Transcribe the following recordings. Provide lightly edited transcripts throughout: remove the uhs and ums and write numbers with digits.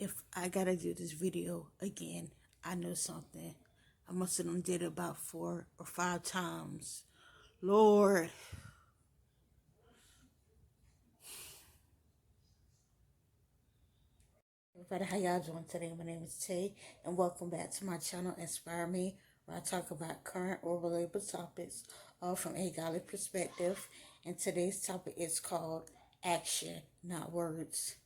if I gotta do this video again, I know something. I must have done did it about 4 or 5 times. Lord. Everybody, how y'all doing today? My name is Tay, and welcome back to my channel, Inspire Me, where I talk about current or relatable topics, all from a godly perspective. And today's topic is called action, not words.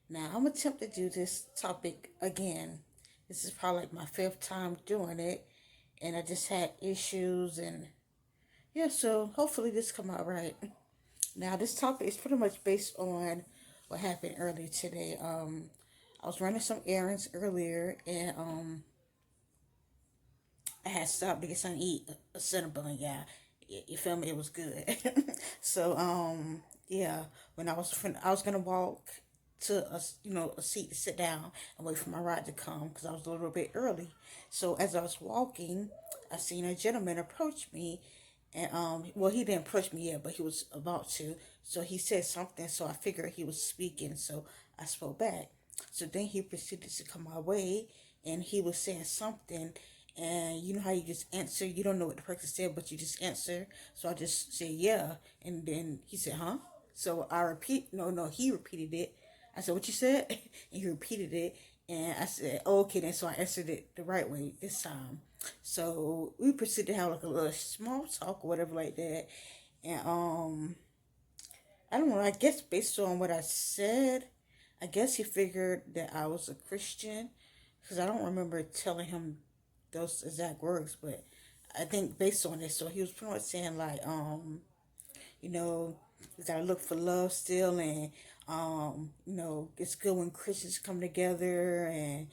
Now, I'm attempt to do this topic again. This is probably like my 5th time doing it, and I just had issues, and yeah, so hopefully this come out right. Now, this topic is pretty much based on what happened earlier today. I was running some errands earlier, and I had stopped to get something to eat, a Cinnabon, yeah. You feel me? It was good. So, yeah, when I was gonna walk to a seat to sit down and wait for my ride to come because I was a little bit early. So as I was walking, I seen a gentleman approach me, and well, he didn't approach me yet, but he was about to. So he said something, so I figured he was speaking, so I spoke back. So then he proceeded to come my way, and he was saying something, and you know how you just answer, you don't know what the person said, but you just answer. So I just said yeah, and then he said, huh? So I repeat, no, he repeated it. I said, what you said? And he repeated it, and I said, oh, okay, then. So I answered it the right way this time. So we proceeded to have like a little small talk or whatever like that, and I don't know, I guess based on what I said, I guess he figured that I was a Christian, because I don't remember telling him those exact words, but I think based on it, so he was pretty much saying like, you know, you gotta look for love still, and it's good when Christians come together, and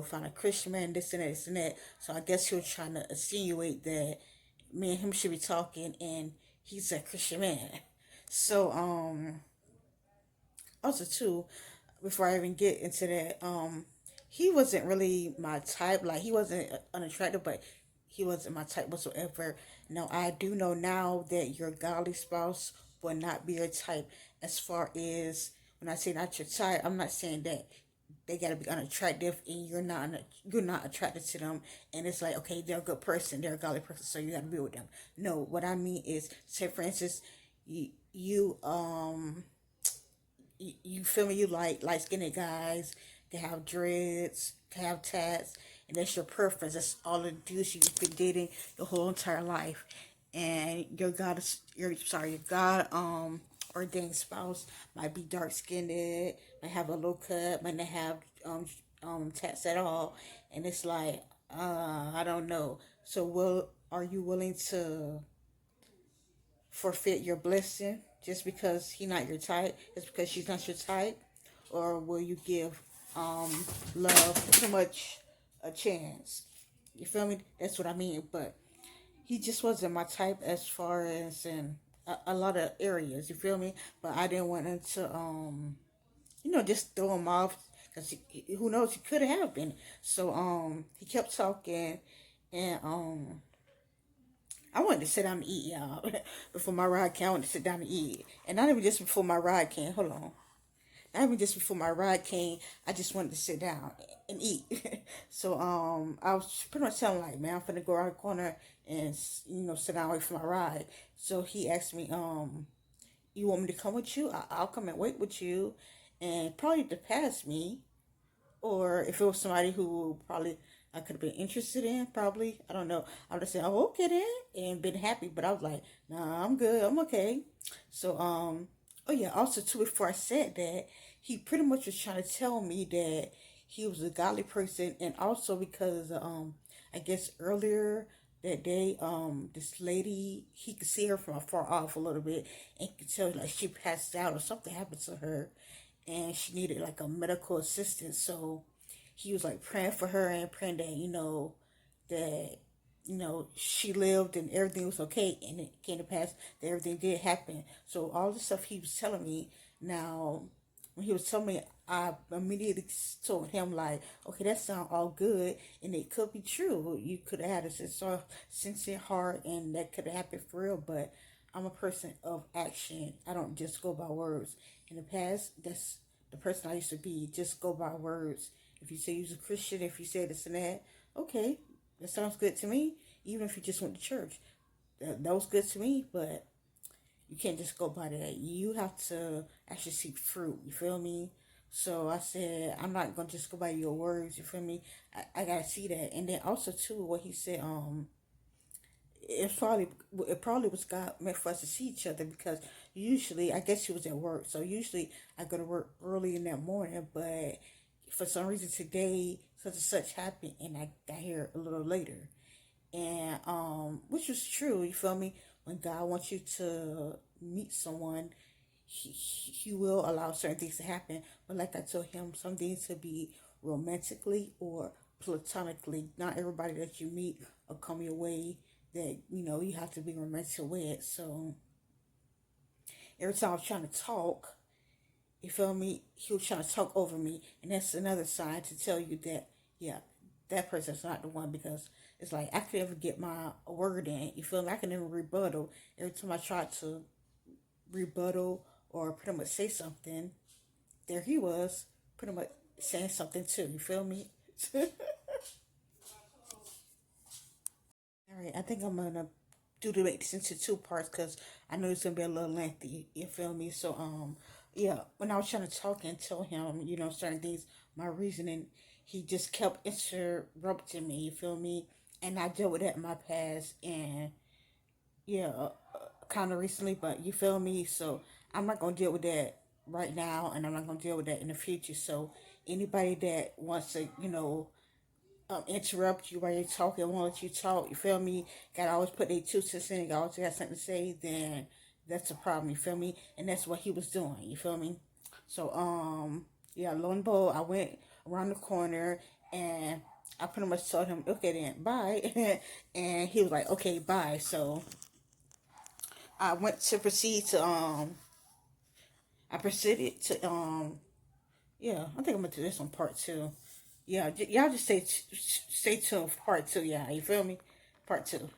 find a Christian man, this and that, this and that. So I guess he was trying to insinuate that me and him should be talking, and he's a Christian man. So also too, before I even get into that, he wasn't really my type. Like, he wasn't unattractive, but he wasn't my type whatsoever. Now, I do know now that your godly spouse will not be your type. As far as when I say not your type, I'm not saying that they gotta be unattractive and you're not attracted to them, and it's like, okay, they're a good person, they're a godly person, so you gotta be with them. No, what I mean is, say for instance, you feel me? You like light skinned guys, can have dreads, can have tats, and that's your preference. That's all the dudes you've been dating your whole entire life, and your God ordained spouse might be dark skinned, might have a low cut, might not have tats at all, and it's like, I don't know. So, are you willing to forfeit your blessing just because he not your type, just because she's not your type? Or will you give love too much a chance? You feel me? That's what I mean. But he just wasn't my type as far as in a lot of areas. You feel me? But I didn't want him to just throw him off, because who knows, he could have been. So he kept talking, and I wanted to sit down and eat, y'all. Before my ride came, I wanted to sit down and eat. And not even just before my ride came. Hold on. Not even just before my ride came. I just wanted to sit down and eat. So I was pretty much telling him, like, man, I'm finna go around the corner and sit down and wait for my ride. So he asked me, you want me to come with you? I'll come and wait with you, and probably to pass me, or if it was somebody who probably I could have been interested in, probably, I don't know, I would have said, oh, okay then, and been happy. But I was like, nah, I'm good, I'm okay. So oh yeah, also too, before I said that, he pretty much was trying to tell me that he was a godly person, and also because I guess earlier that day, this lady, he could see her from afar off a little bit, and could tell like she passed out or something happened to her, and she needed like a medical assistance. So he was like praying for her and praying that that she lived and everything was okay, and it came to pass that everything did happen. So all the stuff he was telling me, now when he was telling me, I immediately told him like, okay, that sounds all good, and it could be true. You could have had a sincere heart, and that could have happened for real. But I'm a person of action. I don't just go by words. In the past, that's the person I used to be. Just go by words. If you say you're a Christian, if you say this and that, okay, that sounds good to me. Even if you just went to church, that was good to me. But you can't just go by that. You have to actually see fruit. You feel me? So I said, I'm not gonna just go by your words. You feel me? I gotta see that. And then also too, what he said, it probably it probably was God meant for us to see each other, because usually I guess he was at work. So usually I go to work early in that morning, but for some reason today such and such happened, and I got here a little later. And which was true. You feel me? When God wants you to meet someone, he will allow certain things to happen. But like I told him, some things to be romantically or platonically. Not everybody that you meet will come your way that you have to be romantic with. So every time I was trying to talk, you feel me? He was trying to talk over me, and that's another sign to tell you that, yeah, that person's not the one, because it's like I could never get my word in. You feel me? I can never rebuttal. Every time I tried to rebuttal or pretty much say something, there he was, pretty much saying something too. You feel me? All right, I think I'm gonna do to make this into two parts, because I know it's gonna be a little lengthy. You feel me? So yeah. When I was trying to talk and tell him, certain things, my reasoning, he just kept interrupting me. You feel me? And I dealt with that in my past, and yeah, kind of recently. But you feel me? So I'm not gonna deal with that right now, and I'm not gonna deal with that in the future. So anybody that wants to, interrupt you while you're talking, won't let you talk, you feel me? Gotta always put their 2 cents in, got always got something to say, then that's a problem, you feel me? And that's what he was doing, you feel me? So, yeah, lo and behold, I went around the corner, and I pretty much told him, okay then, bye. And he was like, okay, bye. So I went to proceed to, I proceeded to, yeah, I think I'm gonna do this on part two. Yeah, y'all just stay tuned for part two. Yeah, you feel me? Part two.